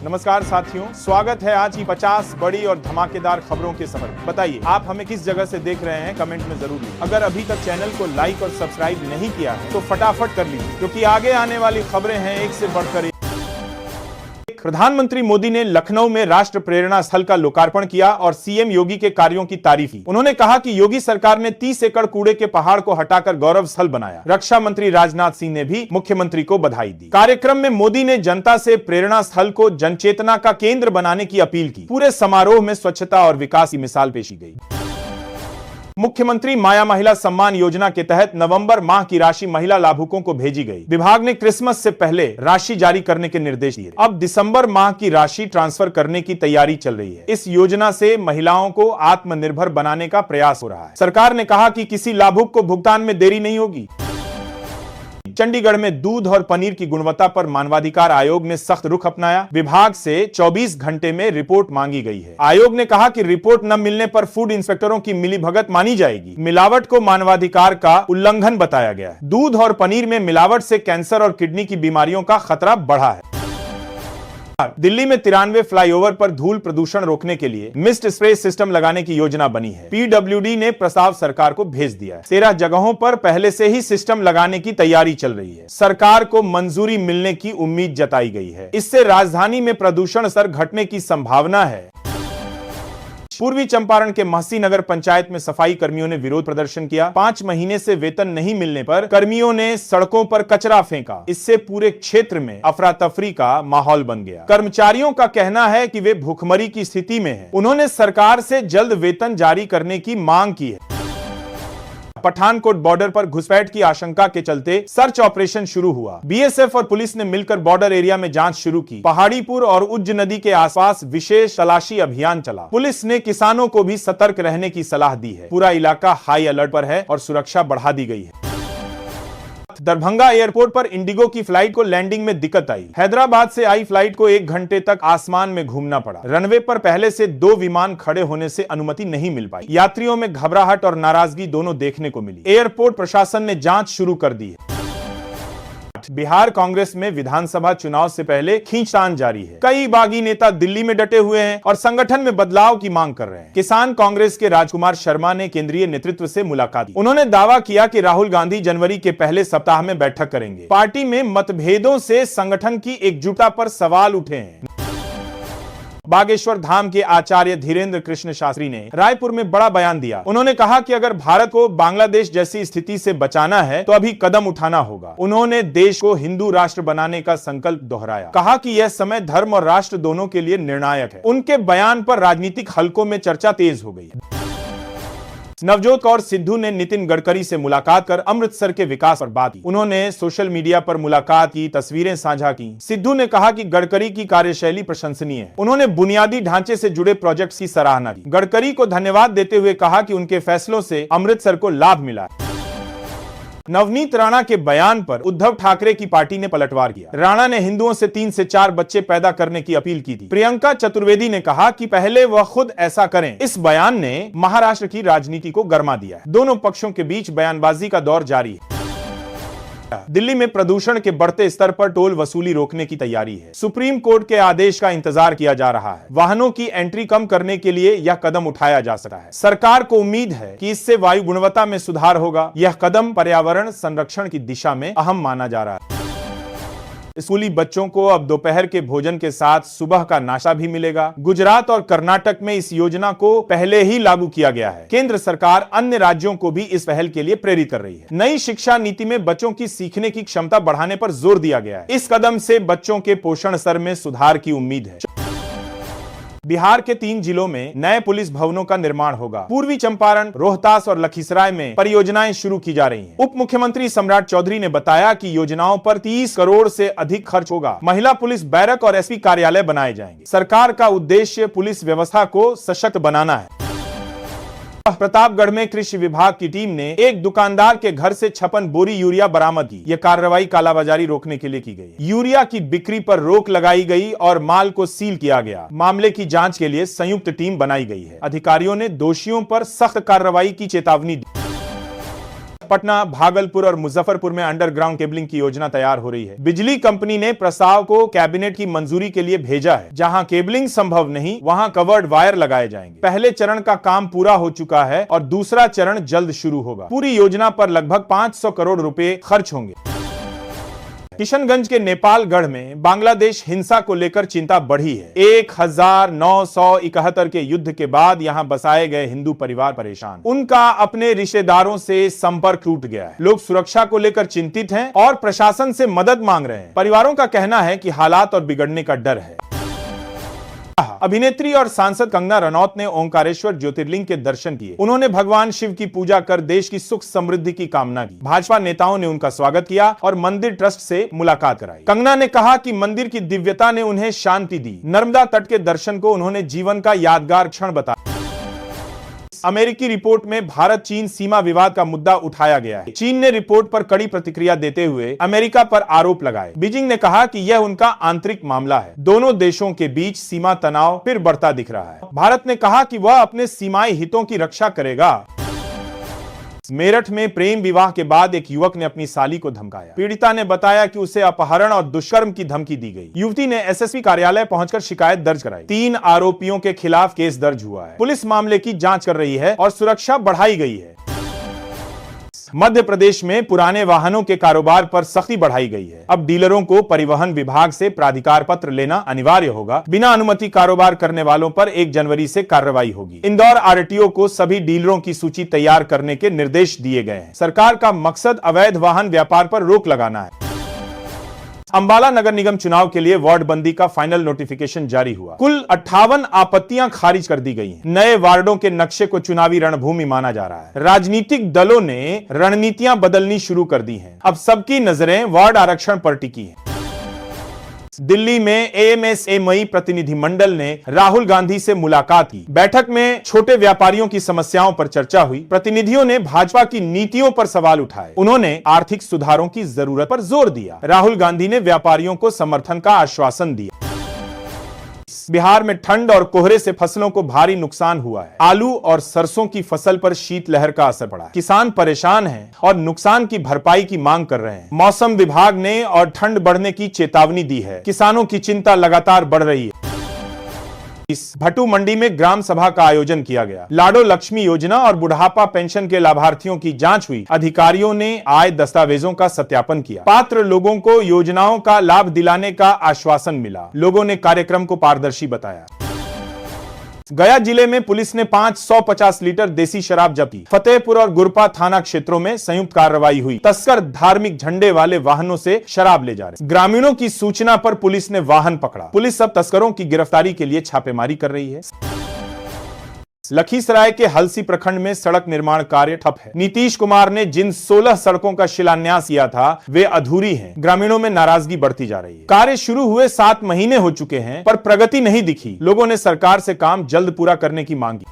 नमस्कार साथियों, स्वागत है आज की 50 बड़ी और धमाकेदार खबरों के सफर में। बताइए आप हमें किस जगह से देख रहे हैं, कमेंट में जरूर लिखिए। अगर अभी तक चैनल को लाइक और सब्सक्राइब नहीं किया है तो फटाफट कर लीजिए, क्योंकि आगे आने वाली खबरें हैं एक से बढ़कर एक। प्रधानमंत्री मोदी ने लखनऊ में राष्ट्र प्रेरणा स्थल का लोकार्पण किया और सीएम योगी के कार्यों की तारीफ की। उन्होंने कहा कि योगी सरकार ने 30 एकड़ कूड़े के पहाड़ को हटाकर गौरव स्थल बनाया। रक्षा मंत्री राजनाथ सिंह ने भी मुख्यमंत्री को बधाई दी। कार्यक्रम में मोदी ने जनता से प्रेरणा स्थल को जनचेतना का केंद्र बनाने की अपील की। पूरे समारोह में स्वच्छता और विकास की मिसाल पेशी गई। मुख्यमंत्री माया महिला सम्मान योजना के तहत नवंबर माह की राशि महिला लाभुकों को भेजी गई। विभाग ने क्रिसमस से पहले राशि जारी करने के निर्देश दिए। अब दिसंबर माह की राशि ट्रांसफर करने की तैयारी चल रही है। इस योजना से महिलाओं को आत्मनिर्भर बनाने का प्रयास हो रहा है। सरकार ने कहा कि किसी लाभुक को भुगतान में देरी नहीं होगी। चंडीगढ़ में दूध और पनीर की गुणवत्ता पर मानवाधिकार आयोग ने सख्त रुख अपनाया। विभाग से 24 घंटे में रिपोर्ट मांगी गई है। आयोग ने कहा कि रिपोर्ट न मिलने पर फूड इंस्पेक्टरों की मिलीभगत मानी जाएगी। मिलावट को मानवाधिकार का उल्लंघन बताया गया है। दूध और पनीर में मिलावट से कैंसर और किडनी की बीमारियों का खतरा बढ़ा है। दिल्ली में 93 फ्लाईओवर पर धूल प्रदूषण रोकने के लिए मिस्ट स्प्रे सिस्टम लगाने की योजना बनी है। पीडब्ल्यूडी ने प्रस्ताव सरकार को भेज दिया है। 13 जगहों पर पहले से ही सिस्टम लगाने की तैयारी चल रही है। सरकार को मंजूरी मिलने की उम्मीद जताई गई है। इससे राजधानी में प्रदूषण स्तर घटने की संभावना है। पूर्वी चंपारण के महसी नगर पंचायत में सफाई कर्मियों ने विरोध प्रदर्शन किया। 5 महीने से वेतन नहीं मिलने पर कर्मियों ने सड़कों पर कचरा फेंका। इससे पूरे क्षेत्र में अफरा तफरी का माहौल बन गया। कर्मचारियों का कहना है कि वे भूखमरी की स्थिति में हैं। उन्होंने सरकार से जल्द वेतन जारी करने की मांग की है। पठानकोट बॉर्डर पर घुसपैठ की आशंका के चलते सर्च ऑपरेशन शुरू हुआ। बीएसएफ और पुलिस ने मिलकर बॉर्डर एरिया में जांच शुरू की। पहाड़ीपुर और उज्ज नदी के आसपास विशेष तलाशी अभियान चला। पुलिस ने किसानों को भी सतर्क रहने की सलाह दी है। पूरा इलाका हाई अलर्ट पर है और सुरक्षा बढ़ा दी गई है। दरभंगा एयरपोर्ट पर इंडिगो की फ्लाइट को लैंडिंग में दिक्कत आई। हैदराबाद से आई फ्लाइट को 1 घंटे तक आसमान में घूमना पड़ा। रनवे पर पहले से 2 विमान खड़े होने से अनुमति नहीं मिल पाई। यात्रियों में घबराहट और नाराजगी दोनों देखने को मिली। एयरपोर्ट प्रशासन ने जांच शुरू कर दी है। बिहार कांग्रेस में विधानसभा चुनाव से पहले खींचतान जारी है। कई बागी नेता दिल्ली में डटे हुए हैं और संगठन में बदलाव की मांग कर रहे हैं। किसान कांग्रेस के राजकुमार शर्मा ने केंद्रीय नेतृत्व से मुलाकात की। उन्होंने दावा किया कि राहुल गांधी जनवरी के पहले सप्ताह में बैठक करेंगे। पार्टी में मतभेदों से संगठन की एकजुटता पर सवाल उठे हैं। बागेश्वर धाम के आचार्य धीरेन्द्र कृष्ण शास्त्री ने रायपुर में बड़ा बयान दिया। उन्होंने कहा कि अगर भारत को बांग्लादेश जैसी स्थिति से बचाना है तो अभी कदम उठाना होगा। उन्होंने देश को हिंदू राष्ट्र बनाने का संकल्प दोहराया। कहा कि यह समय धर्म और राष्ट्र दोनों के लिए निर्णायक है। उनके बयान पर राजनीतिक हलकों में चर्चा तेज हो गई है। नवजोत कौर सिद्धू ने नितिन गडकरी से मुलाकात कर अमृतसर के विकास पर बात की। उन्होंने सोशल मीडिया पर मुलाकात की तस्वीरें साझा की। सिद्धू ने कहा कि गडकरी की कार्यशैली प्रशंसनीय है। उन्होंने बुनियादी ढांचे से जुड़े प्रोजेक्ट्स की सराहना की। गडकरी को धन्यवाद देते हुए कहा कि उनके फैसलों से अमृतसर को लाभ मिला है। नवनीत राणा के बयान पर उद्धव ठाकरे की पार्टी ने पलटवार किया। राणा ने हिंदुओं से 3 से 4 बच्चे पैदा करने की अपील की थी। प्रियंका चतुर्वेदी ने कहा कि पहले वह खुद ऐसा करें। इस बयान ने महाराष्ट्र की राजनीति को गरमा दिया है। दोनों पक्षों के बीच बयानबाजी का दौर जारी है। दिल्ली में प्रदूषण के बढ़ते स्तर पर टोल वसूली रोकने की तैयारी है। सुप्रीम कोर्ट के आदेश का इंतजार किया जा रहा है। वाहनों की एंट्री कम करने के लिए यह कदम उठाया जा सकता है। सरकार को उम्मीद है कि इससे वायु गुणवत्ता में सुधार होगा। यह कदम पर्यावरण संरक्षण की दिशा में अहम माना जा रहा है। स्कूली बच्चों को अब दोपहर के भोजन के साथ सुबह का नाश्ता भी मिलेगा। गुजरात और कर्नाटक में इस योजना को पहले ही लागू किया गया है। केंद्र सरकार अन्य राज्यों को भी इस पहल के लिए प्रेरित कर रही है। नई शिक्षा नीति में बच्चों की सीखने की क्षमता बढ़ाने पर जोर दिया गया है। इस कदम से बच्चों के पोषण स्तर में सुधार की उम्मीद है। बिहार के 3 जिलों में नए पुलिस भवनों का निर्माण होगा। पूर्वी चंपारण, रोहतास और लखीसराय में परियोजनाएं शुरू की जा रही हैं। उप मुख्यमंत्री सम्राट चौधरी ने बताया कि योजनाओं पर 30 करोड़ से अधिक खर्च होगा। महिला पुलिस बैरक और एसपी कार्यालय बनाए जाएंगे। सरकार का उद्देश्य पुलिस व्यवस्था को सशक्त बनाना है। प्रतापगढ़ में कृषि विभाग की टीम ने एक दुकानदार के घर से 56 बोरी यूरिया बरामद की। यह कार्रवाई कालाबाजारी रोकने के लिए की गई। यूरिया की बिक्री पर रोक लगाई गई और माल को सील किया गया। मामले की जांच के लिए संयुक्त टीम बनाई गई है। अधिकारियों ने दोषियों पर सख्त कार्रवाई की चेतावनी दी। पटना, भागलपुर और मुजफ्फरपुर में अंडरग्राउंड केबलिंग की योजना तैयार हो रही है। बिजली कंपनी ने प्रस्ताव को कैबिनेट की मंजूरी के लिए भेजा है। जहां केबलिंग संभव नहीं, वहां कवर्ड वायर लगाए जाएंगे। पहले चरण का काम पूरा हो चुका है और दूसरा चरण जल्द शुरू होगा। पूरी योजना पर लगभग 500 करोड़ रुपए खर्च होंगे। किशनगंज के नेपालगढ़ में बांग्लादेश हिंसा को लेकर चिंता बढ़ी है। 1971 के युद्ध के बाद यहां बसाए गए हिंदू परिवार परेशान। उनका अपने रिश्तेदारों से संपर्क टूट गया है। लोग सुरक्षा को लेकर चिंतित हैं और प्रशासन से मदद मांग रहे हैं। परिवारों का कहना है कि हालात और बिगड़ने का डर है। अभिनेत्री और सांसद कंगना रनौत ने ओंकारेश्वर ज्योतिर्लिंग के दर्शन किए। उन्होंने भगवान शिव की पूजा कर देश की सुख समृद्धि की कामना की। भाजपा नेताओं ने उनका स्वागत किया और मंदिर ट्रस्ट से मुलाकात कराई। कंगना ने कहा कि मंदिर की दिव्यता ने उन्हें शांति दी। नर्मदा तट के दर्शन को उन्होंने जीवन का यादगार क्षण बताया। अमेरिकी रिपोर्ट में भारत चीन सीमा विवाद का मुद्दा उठाया गया है। चीन ने रिपोर्ट पर कड़ी प्रतिक्रिया देते हुए अमेरिका पर आरोप लगाए। बीजिंग ने कहा कि यह उनका आंतरिक मामला है। दोनों देशों के बीच सीमा तनाव फिर बढ़ता दिख रहा है। भारत ने कहा कि वह अपने सीमाई हितों की रक्षा करेगा। मेरठ में प्रेम विवाह के बाद एक युवक ने अपनी साली को धमकाया। पीड़िता ने बताया कि उसे अपहरण और दुष्कर्म की धमकी दी गई। युवती ने एसएसपी कार्यालय पहुंचकर शिकायत दर्ज कराई। 3 आरोपियों के खिलाफ केस दर्ज हुआ है। पुलिस मामले की जांच कर रही है और सुरक्षा बढ़ाई गई है। मध्य प्रदेश में पुराने वाहनों के कारोबार पर सख्ती बढ़ाई गई है। अब डीलरों को परिवहन विभाग से प्राधिकार पत्र लेना अनिवार्य होगा। बिना अनुमति कारोबार करने वालों पर 1 जनवरी से कार्रवाई होगी। इंदौर आरटीओ को सभी डीलरों की सूची तैयार करने के निर्देश दिए गए हैं। सरकार का मकसद अवैध वाहन व्यापार पर रोक लगाना है। अंबाला नगर निगम चुनाव के लिए वार्ड बंदी का फाइनल नोटिफिकेशन जारी हुआ। कुल 58 आपत्तियां खारिज कर दी गई हैं। नए वार्डों के नक्शे को चुनावी रणभूमि माना जा रहा है। राजनीतिक दलों ने रणनीतियां बदलनी शुरू कर दी हैं। अब सबकी नजरें वार्ड आरक्षण पर टिकी हैं। दिल्ली में एएमएसएमई प्रतिनिधिमंडल ने राहुल गांधी से मुलाकात की। बैठक में छोटे व्यापारियों की समस्याओं पर चर्चा हुई। प्रतिनिधियों ने भाजपा की नीतियों पर सवाल उठाए। उन्होंने आर्थिक सुधारों की जरूरत पर जोर दिया। राहुल गांधी ने व्यापारियों को समर्थन का आश्वासन दिया। बिहार में ठंड और कोहरे से फसलों को भारी नुकसान हुआ है। आलू और सरसों की फसल पर शीतलहर का असर पड़ा। किसान परेशान हैं और नुकसान की भरपाई की मांग कर रहे हैं। मौसम विभाग ने और ठंड बढ़ने की चेतावनी दी है। किसानों की चिंता लगातार बढ़ रही है। भट्टू मंडी में ग्राम सभा का आयोजन किया गया। लाडो लक्ष्मी योजना और बुढ़ापा पेंशन के लाभार्थियों की जांच हुई। अधिकारियों ने आय दस्तावेजों का सत्यापन किया। पात्र लोगों को योजनाओं का लाभ दिलाने का आश्वासन मिला। लोगों ने कार्यक्रम को पारदर्शी बताया। गया जिले में पुलिस ने 550 लीटर देसी शराब जब्त की। फतेहपुर और गुरपा थाना क्षेत्रों में संयुक्त कार्रवाई हुई। तस्कर धार्मिक झंडे वाले वाहनों से शराब ले जा रहे। ग्रामीणों की सूचना पर पुलिस ने वाहन पकड़ा। पुलिस अब तस्करों की गिरफ्तारी के लिए छापेमारी कर रही है। लखीसराय के हलसी प्रखंड में सड़क निर्माण कार्य ठप है। नीतीश कुमार ने जिन 16 सड़कों का शिलान्यास किया था वे अधूरी हैं। ग्रामीणों में नाराजगी बढ़ती जा रही है। कार्य शुरू हुए 7 महीने हो चुके हैं पर प्रगति नहीं दिखी। लोगों ने सरकार से काम जल्द पूरा करने की मांग की।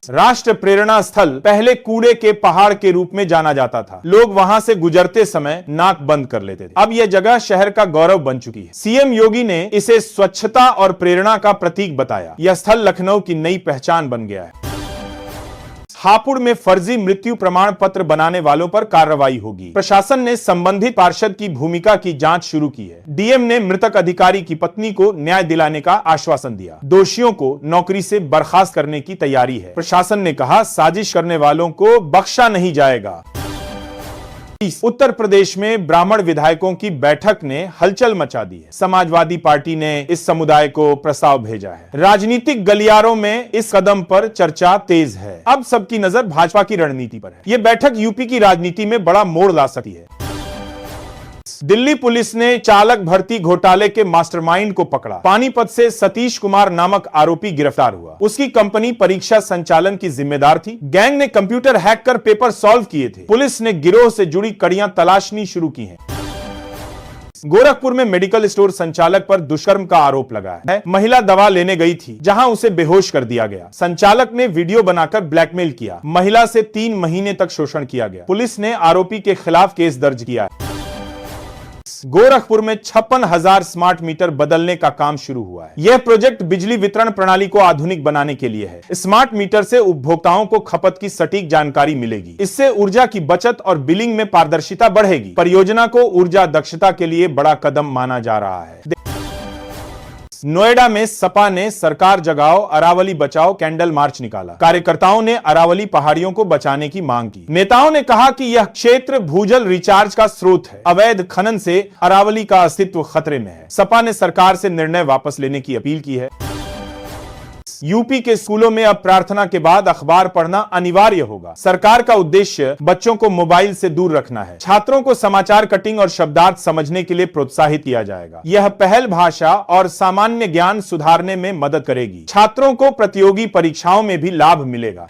राष्ट्र प्रेरणा स्थल पहले कूड़े के पहाड़ के रूप में जाना जाता था। लोग वहां से गुजरते समय नाक बंद कर लेते थे। अब यह जगह शहर का गौरव बन चुकी है। सीएम योगी ने इसे स्वच्छता और प्रेरणा का प्रतीक बताया। यह स्थल लखनऊ की नई पहचान बन गया है। हापुड़ में फर्जी मृत्यु प्रमाण पत्र बनाने वालों पर कार्रवाई होगी। प्रशासन ने संबंधित पार्षद की भूमिका की जांच शुरू की है। डीएम ने मृतक अधिकारी की पत्नी को न्याय दिलाने का आश्वासन दिया। दोषियों को नौकरी से बर्खास्त करने की तैयारी है। प्रशासन ने कहा साजिश करने वालों को बख्शा नहीं जाएगा। उत्तर प्रदेश में ब्राह्मण विधायकों की बैठक ने हलचल मचा दी है। समाजवादी पार्टी ने इस समुदाय को प्रस्ताव भेजा है। राजनीतिक गलियारों में इस कदम पर चर्चा तेज है। अब सबकी नजर भाजपा की रणनीति पर है। यह बैठक यूपी की राजनीति में बड़ा मोड़ ला सकती है। दिल्ली पुलिस ने चालक भर्ती घोटाले के मास्टरमाइंड को पकड़ा। पानीपत से सतीश कुमार नामक आरोपी गिरफ्तार हुआ। उसकी कंपनी परीक्षा संचालन की जिम्मेदार थी। गैंग ने कंप्यूटर हैक कर पेपर सॉल्व किए थे। पुलिस ने गिरोह से जुड़ी कड़ियां तलाशनी शुरू की हैं। गोरखपुर में मेडिकल स्टोर संचालक पर दुष्कर्म का आरोप लगा है। महिला दवा लेने गई थी जहां उसे बेहोश कर दिया गया। संचालक ने वीडियो बनाकर ब्लैकमेल किया। महिला से 3 महीने तक शोषण किया गया। पुलिस ने आरोपी के खिलाफ केस दर्ज किया है। गोरखपुर में 56,000 स्मार्ट मीटर बदलने का काम शुरू हुआ है। यह प्रोजेक्ट बिजली वितरण प्रणाली को आधुनिक बनाने के लिए है। स्मार्ट मीटर से उपभोक्ताओं को खपत की सटीक जानकारी मिलेगी। इससे ऊर्जा की बचत और बिलिंग में पारदर्शिता बढ़ेगी। परियोजना को ऊर्जा दक्षता के लिए बड़ा कदम माना जा रहा है। नोएडा में सपा ने सरकार जगाओ अरावली बचाओ कैंडल मार्च निकाला। कार्यकर्ताओं ने अरावली पहाड़ियों को बचाने की मांग की। नेताओं ने कहा कि यह क्षेत्र भूजल रिचार्ज का स्रोत है। अवैध खनन से अरावली का अस्तित्व खतरे में है। सपा ने सरकार से निर्णय वापस लेने की अपील की है। यूपी के स्कूलों में अब प्रार्थना के बाद अखबार पढ़ना अनिवार्य होगा। सरकार का उद्देश्य बच्चों को मोबाइल से दूर रखना है। छात्रों को समाचार कटिंग और शब्दार्थ समझने के लिए प्रोत्साहित किया जाएगा। यह पहल भाषा और सामान्य ज्ञान सुधारने में मदद करेगी। छात्रों को प्रतियोगी परीक्षाओं में भी लाभ मिलेगा।